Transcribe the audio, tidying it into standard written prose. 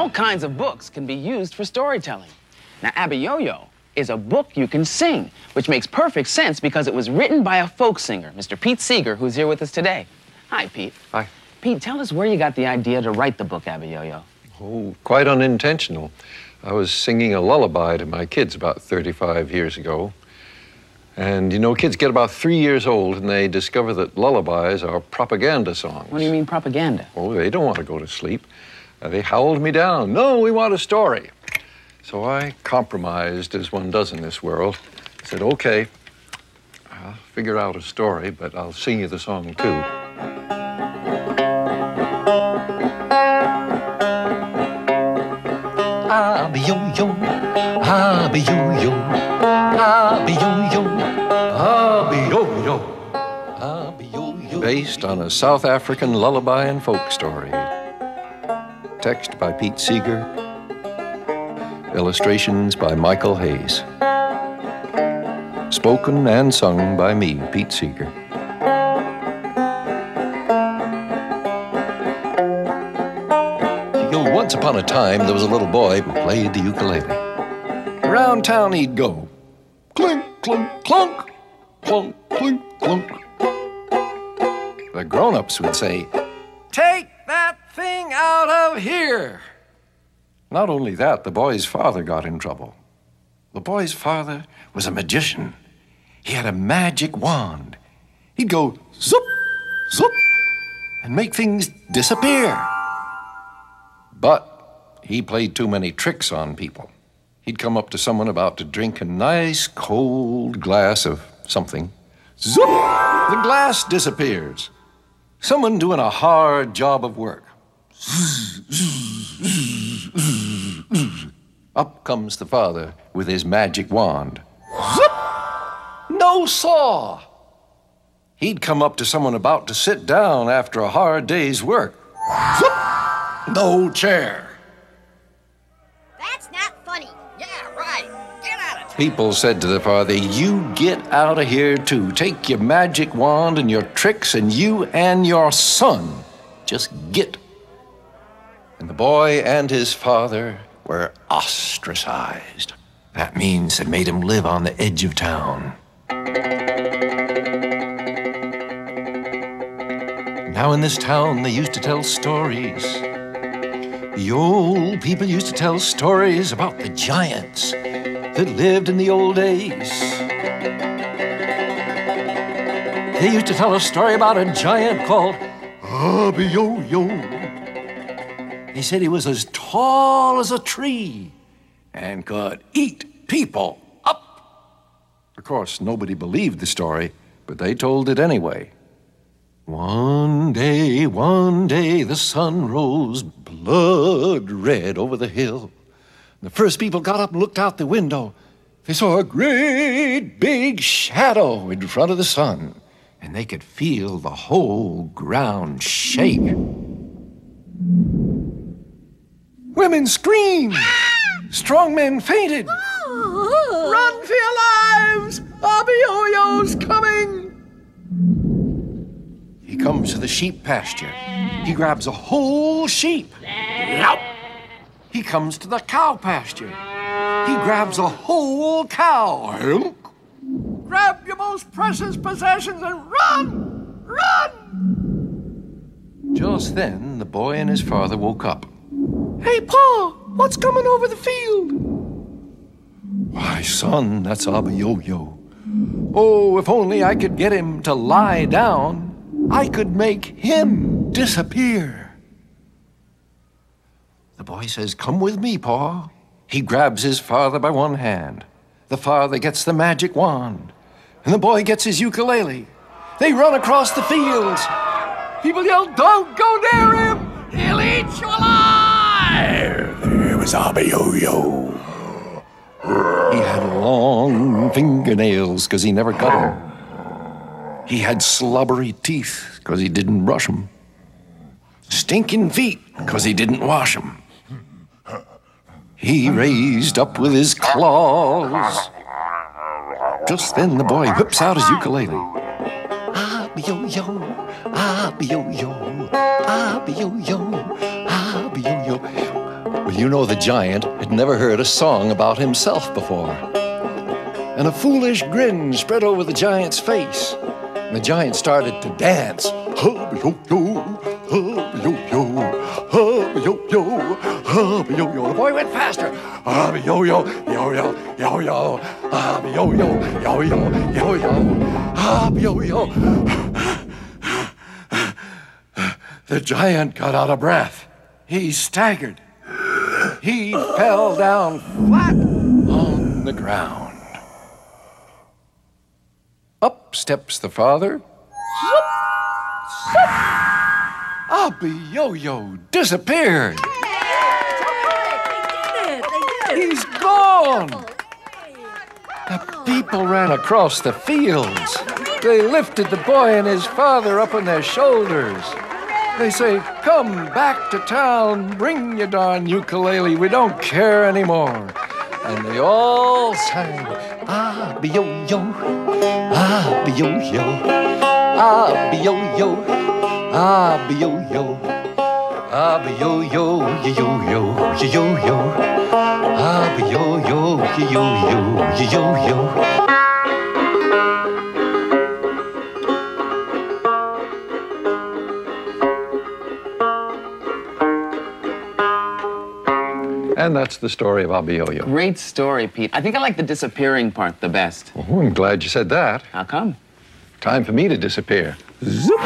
All kinds of books can be used for storytelling. Now, Abiyoyo is a book you can sing, which makes perfect sense because it was written by a folk singer, Mr. Pete Seeger, who's here with us today. Hi, Pete. Hi. Pete, tell us where you got the idea to write the book, Abiyoyo. Oh, quite unintentional. I was singing a lullaby to my kids about 35 years ago. And, you know, kids get about 3 years old and they discover that lullabies are propaganda songs. What do you mean, propaganda? Oh, they don't want to go to sleep. They howled me down. No, we want a story. So I compromised, as one does in this world. I said, okay, I'll figure out a story, but I'll sing you the song, too. Abiyoyo, Abiyoyo, Abiyoyo, Abiyoyo, Abiyoyo. Based on a South African lullaby and folk story. Text by Pete Seeger. Illustrations by Michael Hayes. Spoken and sung by me, Pete Seeger. Once upon a time, there was a little boy who played the ukulele. Around town he'd go. Clink, clunk, clunk, clunk, clink, clunk. The grown-ups would say, "Take that thing out of here." Not only that, the boy's father got in trouble. The boy's father was a magician. He had a magic wand. He'd go zoop, zoop, and make things disappear. But he played too many tricks on people. He'd come up to someone about to drink a nice cold glass of something. Zoop! The glass disappears. Someone doing a hard job of work. Up comes the father with his magic wand. Zoop! No saw. He'd come up to someone about to sit down after a hard day's work. Zoop! No chair. That's not funny. Yeah, right. Get out of town. People said to the father, "You get out of here too. Take your magic wand and your tricks, and you and your son just get." And the boy and his father were ostracized. That means it made him live on the edge of town. Now in this town, they used to tell stories. The old people used to tell stories about the giants that lived in the old days. They used to tell a story about a giant called Abiyoyo. They said he was as tall as a tree and could eat people up. Of course, nobody believed the story, but they told it anyway. One day, the sun rose blood red over the hill. The first people got up and looked out the window. They saw a great big shadow in front of the sun, and they could feel the whole ground shake. Women screamed. Strong men fainted. Run for your lives! Abiyoyo's coming! He comes to the sheep pasture. He grabs a whole sheep. Nope. He comes to the cow pasture. He grabs a whole cow. Grab your most precious possessions and run! Run! Just then, the boy and his father woke up. "Hey, Pa, what's coming over the field?" "Why, son, that's Abiyoyo. Oh, if only I could get him to lie down, I could make him disappear." The boy says, "Come with me, Pa." He grabs his father by one hand. The father gets the magic wand, and the boy gets his ukulele. They run across the fields. People yell, "Don't go near him! He'll eat you alive!" There was Abiyoyo. He had long fingernails because he never cut them. He had slobbery teeth because he didn't brush them. Stinking feet because he didn't wash them. He raised up with his claws. Just then the boy whips out his ukulele. Abiyoyo, Abiyoyo, Abiyoyo, Abiyoyo. You know the giant had never heard a song about himself before. And a foolish grin spread over the giant's face. And the giant started to dance. Abiyoyo, Abiyoyo, Abiyoyo, Abiyoyo. The boy went faster. Abiyoyo, yo-yo, yo-yo, Abiyoyo, yo-yo, yo-yo, Abiyoyo. The giant got out of breath. He staggered. He fell down flat on the ground. Up steps the father. Abiyoyo disappeared. He's gone. The people ran across the fields. They lifted the boy and his father up on their shoulders. They say, come back to town, bring your darn ukulele, we don't care anymore. And they all sang, Abiyoyo, Abiyoyo, Abiyoyo, Abiyoyo, Abiyoyo, yo-yo, yo-yo, Abiyoyo, yo-yo, yo-yo. And that's the story of Abiyoyo. Great story, Pete. I think I like the disappearing part the best. Oh, I'm glad you said that. How come? Time for me to disappear. Zoop!